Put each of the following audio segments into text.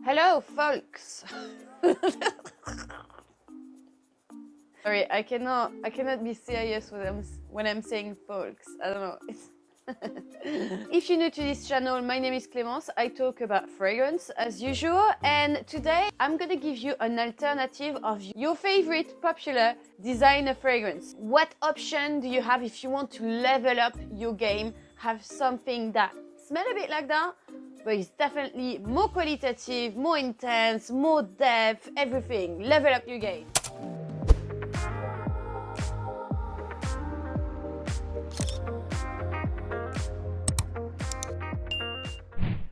Hello, folks. Sorry, I cannot be serious when I'm saying folks. I don't know. If you're new to this channel, my name is Clemence. I talk about fragrance as usual, and today I'm gonna give you an alternative of your favorite popular designer fragrance. What option do you have if you want to level up your game? Have something that smells a bit like that, but it's definitely more qualitative, more intense, more depth, everything. Level up your game.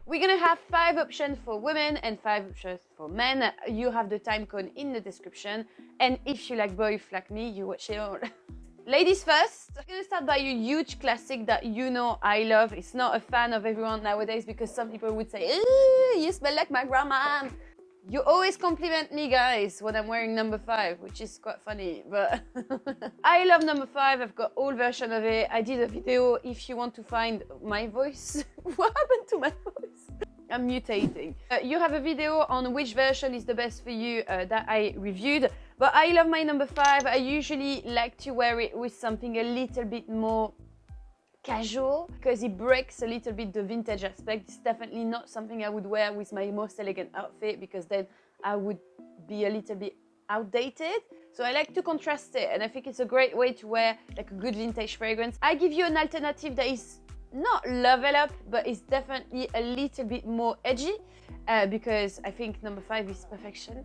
We're gonna have 5 options for women and 5 options for men. You have the time code in the description, and if you like boys like me, you watch it all. Ladies first. I'm gonna start by a huge classic that you know I love. It's not a fan of everyone nowadays because some people would say, you smell like my grandma. You always compliment me, guys, when I'm wearing number 5, which is quite funny, but I love number 5. I've got all version of it. I did a video if you want to find my voice. What happened to my voice? I'm mutating. You have a video on which version is the best for you that I reviewed, but I love my number 5. I usually like to wear it with something a little bit more casual because it breaks a little bit the vintage aspect. It's definitely not something I would wear with my most elegant outfit because then I would be a little bit outdated. So I like to contrast it, and I think it's a great way to wear like a good vintage fragrance. I give you an alternative that is not level up, but it's definitely a little bit more edgy because I think number 5 is perfection.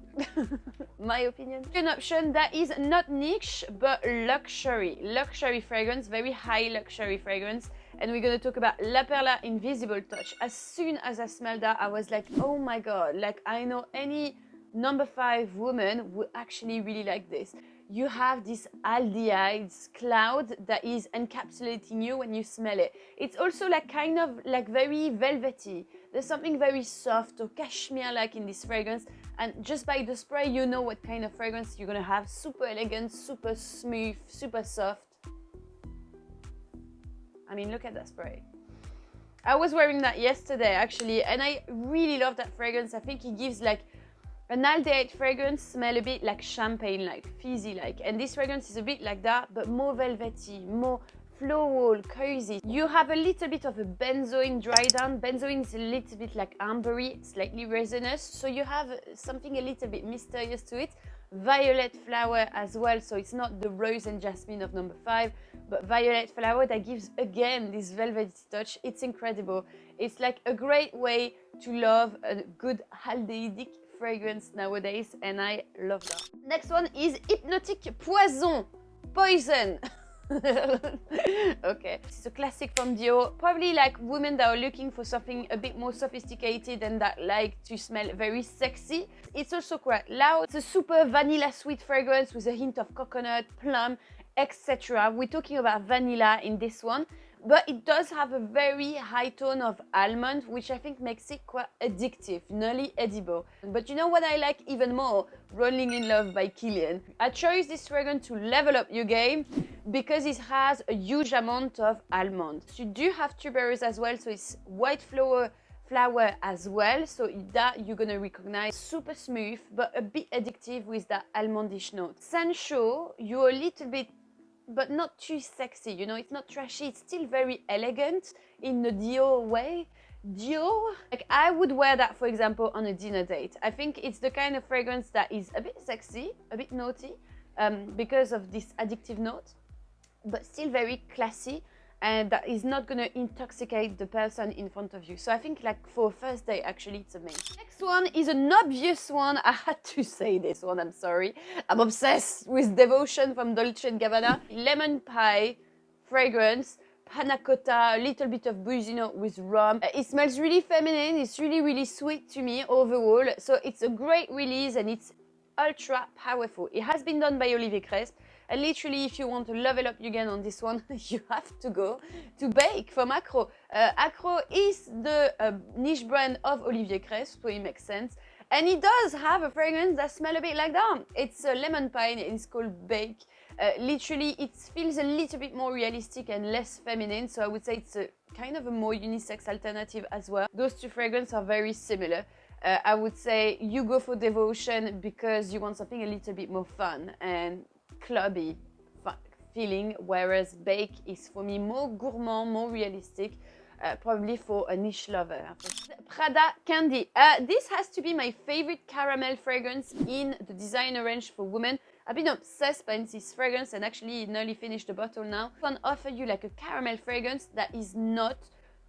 My opinion. An option that is not niche but luxury fragrance, very high luxury fragrance, and we're going to talk about La Perla Invisible Touch. As soon as I smelled that, I was like, oh my god, like I know any number 5 woman would actually really like this. You have this aldehydes cloud that is encapsulating you when you smell it. It's also like kind of like very velvety. There's something very soft or cashmere-like in this fragrance, and just by the spray you know what kind of fragrance you're gonna have. Super elegant, super smooth, super soft. I mean, look at that spray. I was wearing that yesterday actually, and I really love that fragrance. I think it gives like an aldehyde fragrance, smell a bit like champagne-like, fizzy-like, and this fragrance is a bit like that, but more velvety, more floral, cozy. You have a little bit of a benzoin dry down. Benzoin is a little bit like ambery, slightly resinous, so you have something a little bit mysterious to it. Violet flower as well, so it's not the rose and jasmine of number 5, but violet flower that gives again this velvety touch. It's incredible. It's like a great way to love a good aldehydic fragrance nowadays, and I love that. Next one is Hypnotic Poison. Okay, it's a classic from Dior. Probably like women that are looking for something a bit more sophisticated and that like to smell very sexy. It's also quite loud. It's a super vanilla sweet fragrance with a hint of coconut, plum, etc. We're talking about vanilla in this one, but it does have a very high tone of almond, which I think makes it quite addictive, nearly edible. But you know what I like even more? Rolling in Love by Kilian. I chose this fragrance to level up your game because it has a huge amount of almond. You do have tuberose as well, so it's white flower as well, so that you're gonna recognize. Super smooth, but a bit addictive with that almondish note. Sensual, you're a little bit, but not too sexy, you know, it's not trashy, it's still very elegant in the Dior way. Dior, like I would wear that, for example, on a dinner date. I think it's the kind of fragrance that is a bit sexy, a bit naughty, because of this addictive note, but still very classy, and that is not going to intoxicate the person in front of you. So I think like for a first date, actually, it's amazing. Next one is an obvious one. I had to say this one, I'm sorry. I'm obsessed with Devotion from Dolce & Gabbana. Lemon pie fragrance, panna cotta, a little bit of Busino with rum. It smells really feminine. It's really, really sweet to me overall. So it's a great release and it's ultra powerful. It has been done by Olivier Crest. And literally, if you want to level up again on this one, you have to go to Bake from Accro. Accro is the niche brand of Olivier Crest, so it makes sense. And it does have a fragrance that smells a bit like that. It's a lemon pine and it's called Bake. Literally, it feels a little bit more realistic and less feminine, so I would say it's a kind of a more unisex alternative as well. Those two fragrances are very similar. I would say you go for Devotion because you want something a little bit more fun and clubby feeling, whereas Bake is for me more gourmand, more realistic, probably for a niche lover. Prada Candy. This has to be my favorite caramel fragrance in the designer range for women. I've been obsessed by this fragrance and actually nearly finished the bottle now. I can offer you like a caramel fragrance that is not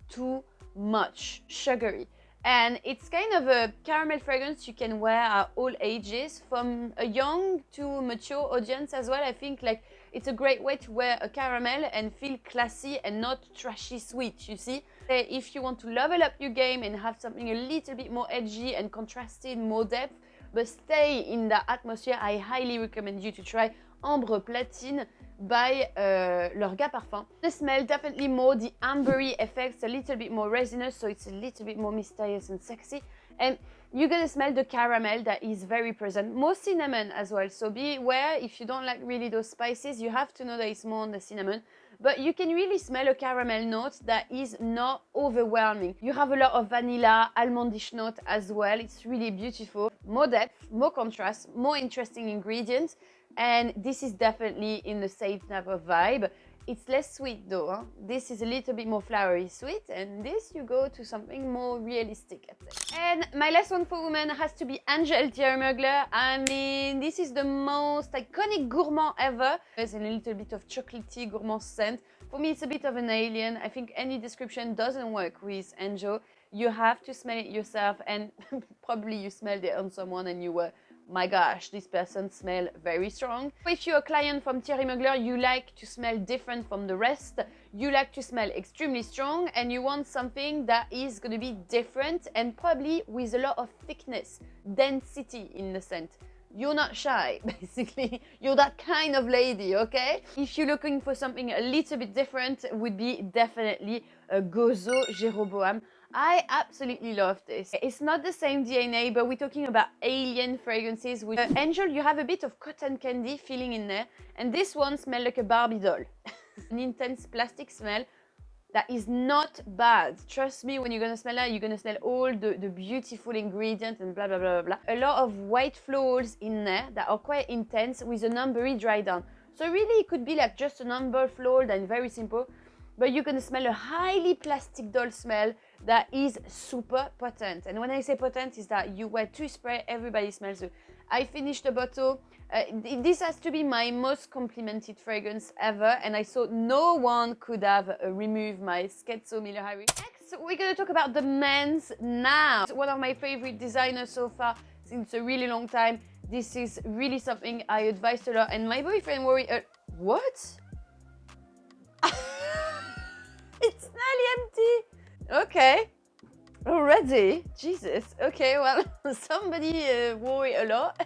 too much sugary. And it's kind of a caramel fragrance you can wear at all ages, from a young to mature audience as well. I think like it's a great way to wear a caramel and feel classy and not trashy sweet, you see. If you want to level up your game and have something a little bit more edgy and contrasted, more depth, but stay in that atmosphere, I highly recommend you to try Ambre Platine by L'Orga Parfum. The smell definitely more the ambery effects, a little bit more resinous, so it's a little bit more mysterious and sexy. And you're gonna smell the caramel that is very present, more cinnamon as well. So beware if you don't like really those spices, you have to know that it's more on the cinnamon. But you can really smell a caramel note that is not overwhelming. You have a lot of vanilla, almondish note as well. It's really beautiful. More depth, more contrast, more interesting ingredients. And this is definitely in the same type of vibe. It's less sweet though. Huh? This is a little bit more flowery sweet, and this you go to something more realistic, I'd say. And my last one for women has to be Angel Thierry Mugler. I mean, this is the most iconic gourmand ever. There's a little bit of chocolatey gourmand scent. For me, it's a bit of an alien. I think any description doesn't work with Angel. You have to smell it yourself, and probably you smelled it on someone and you were, my gosh, this person smells very strong. If you're a client from Thierry Mugler, you like to smell different from the rest. You like to smell extremely strong and you want something that is going to be different and probably with a lot of thickness, density in the scent. You're not shy, basically. You're that kind of lady, okay? If you're looking for something a little bit different, would be definitely a Gozo Jéroboam. I absolutely love this. It's not the same DNA, but we're talking about alien fragrances. With Angel, you have a bit of cotton candy feeling in there, and this one smells like a Barbie doll. An intense plastic smell that is not bad. Trust me, when you're gonna smell that, you're gonna smell all the beautiful ingredients and blah, blah, blah, blah. A lot of white florals in there that are quite intense with an ambery dry down. So really, it could be like just an amber floral and very simple, but you're gonna smell a highly plastic doll smell that is super potent. And when I say potent, is that you wear 2 spray, everybody smells it. I finished the bottle. This has to be my most complimented fragrance ever, and I thought no one could have removed my Scherzo Mille Hybrids. Next, we're gonna talk about the men's now. One of my favorite designers so far since a really long time. This is really something I advised a lot, and my boyfriend worried. What? It's nearly empty. Okay. Already? Jesus. Okay, well, somebody worry a lot.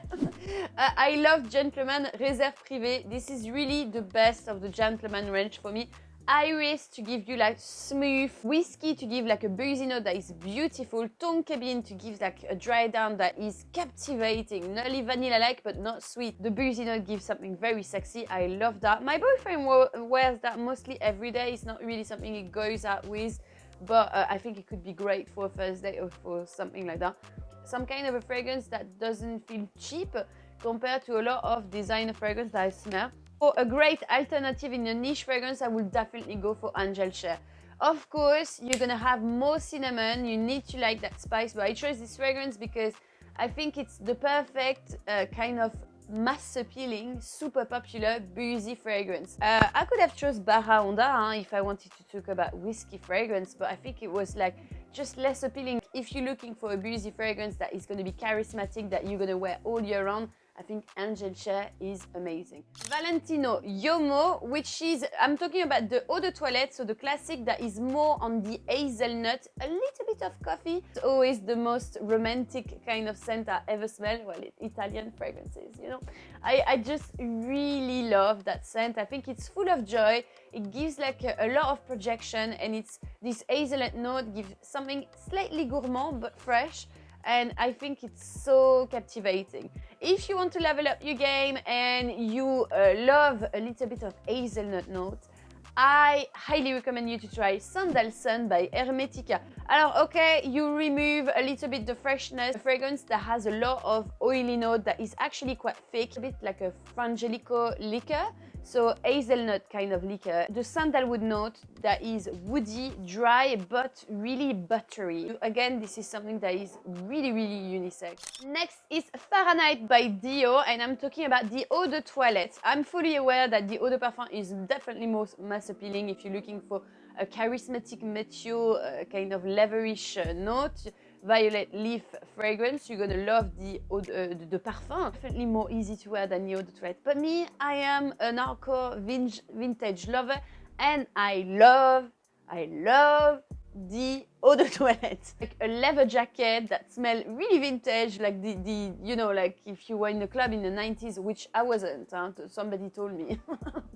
I love Gentleman Réserve Privée. This is really the best of the gentleman range for me. Iris to give you like smooth, whiskey to give like a boozy note that is beautiful, Tonka to give like a dry down that is captivating, nearly vanilla-like but not sweet. The boozy note gives something very sexy. I love that. My boyfriend wears that mostly every day. It's not really something he goes out with, but I think it could be great for a first date or for something like that. Some kind of a fragrance that doesn't feel cheap compared to a lot of designer fragrance that I smell. For a great alternative in a niche fragrance, I would definitely go for Angel Cher. Of course, you're gonna have more cinnamon. You need to like that spice, but I chose this fragrance because I think it's the perfect kind of mass appealing, super popular, boozy fragrance. I could have chose Barra Honda if I wanted to talk about whiskey fragrance, but I think it was like just less appealing. If you're looking for a boozy fragrance that is going to be charismatic, that you're going to wear all year round, I think Angel Cher is amazing. Valentino Yomo, which is, I'm talking about the eau de toilette, so the classic that is more on the hazelnut, a little bit of coffee. It's always the most romantic kind of scent I ever smelled. Well, Italian fragrances, you know. I just really love that scent. I think it's full of joy. It gives like a lot of projection, and it's this hazelnut note gives something slightly gourmand but fresh. And I think it's so captivating. If you want to level up your game and you love a little bit of hazelnut note, I highly recommend you to try Sandal Sun by Hermetica. Alors, okay, you remove a little bit the freshness. A fragrance that has a lot of oily note that is actually quite thick, a bit like a Frangelico liquor. So hazelnut kind of liquor. The sandalwood note that is woody, dry, but really buttery. Again, this is something that is really, really unisex. Next is Fahrenheit by Dio, and I'm talking about the eau de toilette. I'm fully aware that the eau de parfum is definitely most mass appealing if you're looking for a charismatic métier, kind of laverish note. Violet leaf fragrance, you're gonna love the eau de parfum. Definitely more easy to wear than the eau de toilette. But me, I am an hardcore vintage lover, and I love the eau de toilette. Like a leather jacket that smells really vintage, like the you know, like if you were in a club in the 90s, which I wasn't, somebody told me.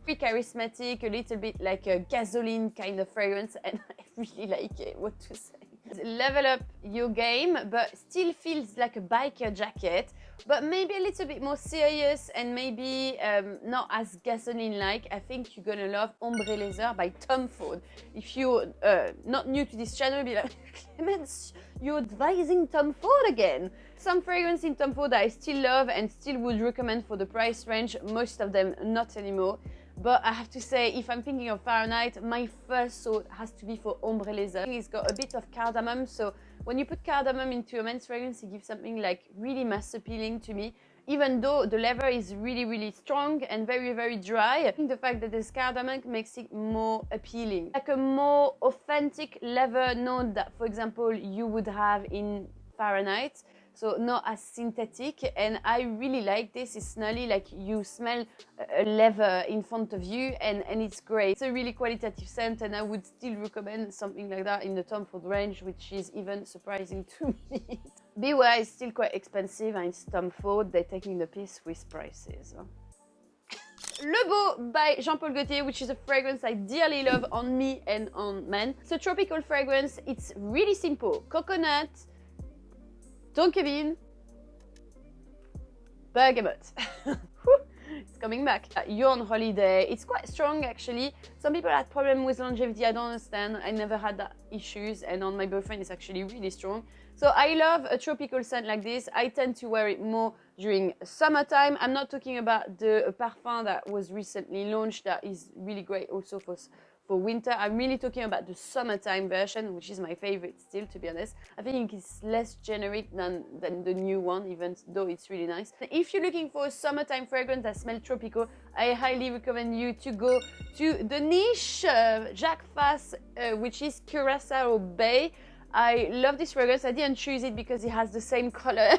Pretty charismatic, a little bit like a gasoline kind of fragrance, and I really like it, what to say. Level up your game, but still feels like a biker jacket, but maybe a little bit more serious and maybe not as gasoline-like. I think you're gonna love Ombre Leather by Tom Ford. If you're not new to this channel, be like, Clemence, you're advising Tom Ford again. Some fragrance in Tom Ford that I still love and still would recommend for the price range, most of them not anymore. But I have to say, if I'm thinking of Fahrenheit, my first thought has to be for Ombre Leather. It's got a bit of cardamom, so when you put cardamom into a men's fragrance, it gives something like really mass appealing to me. Even though the leather is really, really strong and very, very dry, I think the fact that there's cardamom makes it more appealing. Like a more authentic leather note that, for example, you would have in Fahrenheit. So not as synthetic, and I really like this. It's smelly, like you smell a leather in front of you, and it's great. It's a really qualitative scent, and I would still recommend something like that in the Tom Ford range, which is even surprising to me. Beware is still quite expensive, and it's Tom Ford. They're taking the piss with prices. Le Beau by Jean-Paul Gaultier, which is a fragrance I dearly love on me and on men. It's a tropical fragrance. It's really simple. Coconut, tonka bean, bergamot. It's coming back. You're on holiday. It's quite strong actually. Some people had problems with longevity. I don't understand. I never had that issues, and on my boyfriend it's actually really strong. So I love a tropical scent like this. I tend to wear it more during summertime. I'm not talking about the parfum that was recently launched that is really great also for winter. I'm really talking about the summertime version, which is my favorite still, to be honest. I think it's less generic than the new one, even though it's really nice. If you're looking for a summertime fragrance that smells tropical, I highly recommend you to go to the niche Jacques Fass, which is Curaçao Bay. I love this fragrance. I didn't choose it because it has the same color.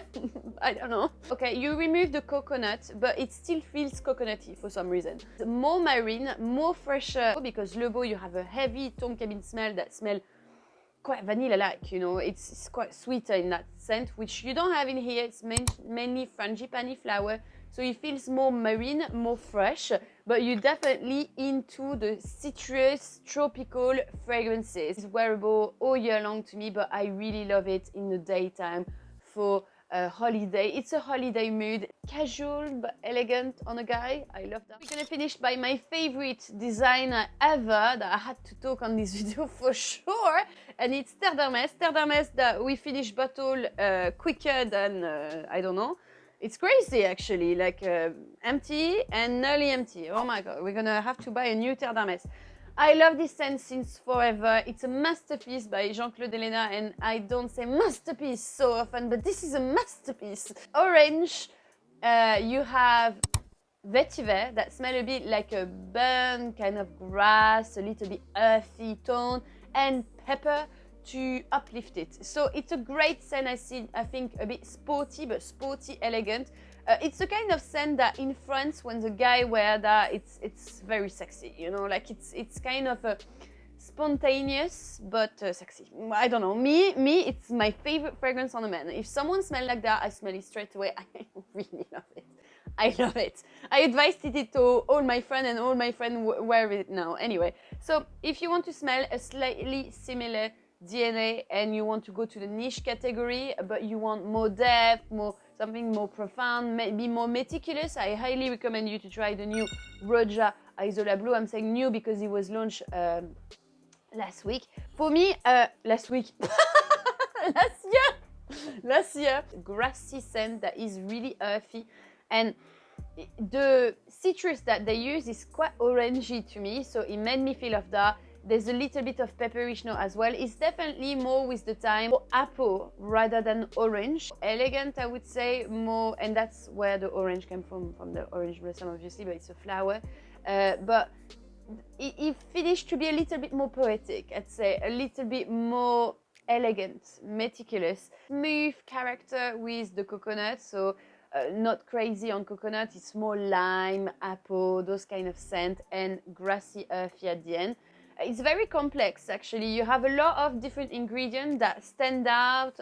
I don't know. Okay, you remove the coconut, but it still feels coconutty for some reason. More marine, more fresher, because Le Beau, you have a heavy tonka bean smell that smells quite vanilla-like, you know. It's quite sweeter in that scent, which you don't have in here. It's mainly frangipani flower. So it feels more marine, more fresh, but you're definitely into the citrus, tropical fragrances. It's wearable all year long to me, but I really love it in the daytime for a holiday. It's a holiday mood, casual but elegant on a guy. I love that. We're gonna finish by my favorite designer ever that I had to talk on this video for sure, and it's Terre d'Hermès. Terre d'Hermès that we finished bottle quicker than, I don't know. It's crazy actually, like empty and nearly empty. Oh my god, we're gonna have to buy a new Terre d'Hermès. I love this scent since forever. It's a masterpiece by Jean-Claude Helena, and I don't say masterpiece so often, but this is a masterpiece. Orange, you have vetiver that smell a bit like a burnt kind of grass, a little bit earthy tone, and pepper to uplift it. So it's a great scent. I think a bit sporty, but sporty elegant. It's a kind of scent that in France, when the guy wear that, it's very sexy, you know, like it's kind of a spontaneous but sexy. I don't know, me it's my favorite fragrance on a man. If someone smells like that, I smell it straight away. I really love it. I love it. I advised it to all my friends, and all my friends wear it now. Anyway, so if you want to smell a slightly similar DNA and you want to go to the niche category, but you want more depth, something more profound, maybe more meticulous, I highly recommend you to try the new Roja Isola Blue. I'm saying new because it was launched last week. For me, last week, last year, grassy scent that is really earthy, and the citrus that they use is quite orangey to me, so it made me feel of that. There's a little bit of pepperish note as well. It's definitely more with the time, more apple rather than orange. Elegant, I would say, more, and that's where the orange came from the orange blossom, obviously, but it's a flower. But it finished to be a little bit more poetic, I'd say, a little bit more elegant, meticulous, smooth character with the coconut, so not crazy on coconut, it's more lime, apple, those kind of scent, and grassy, earthy at the end. It's very complex, actually. You have a lot of different ingredients that stand out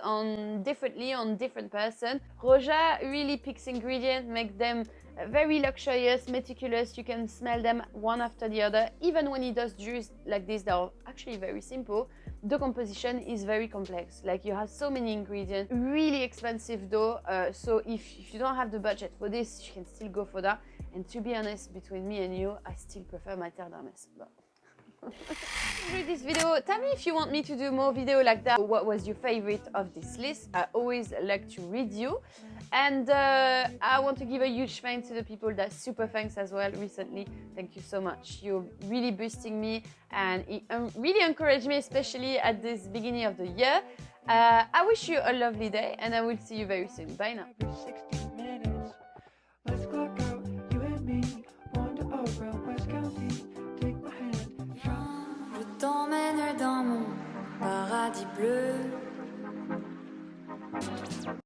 differently on different person. Roja really picks ingredients, make them very luxurious, meticulous. You can smell them one after the other. Even when he does juice like this, that are actually very simple, the composition is very complex. Like, you have so many ingredients, really expensive though. So if you don't have the budget for this, you can still go for that. And to be honest, between me and you, I still prefer my Terre d'Hermès. Enjoyed this video. Tell me if you want me to do more video like that. What was your favorite of this list? I always like to read you, and I want to give a huge thanks to the people that super thanks as well recently. Thank you so much. You're really boosting me, and it really encouraged me, especially at this beginning of the year. I wish you a lovely day, and I will see you very soon. Bye now. T'emmène dans mon paradis bleu.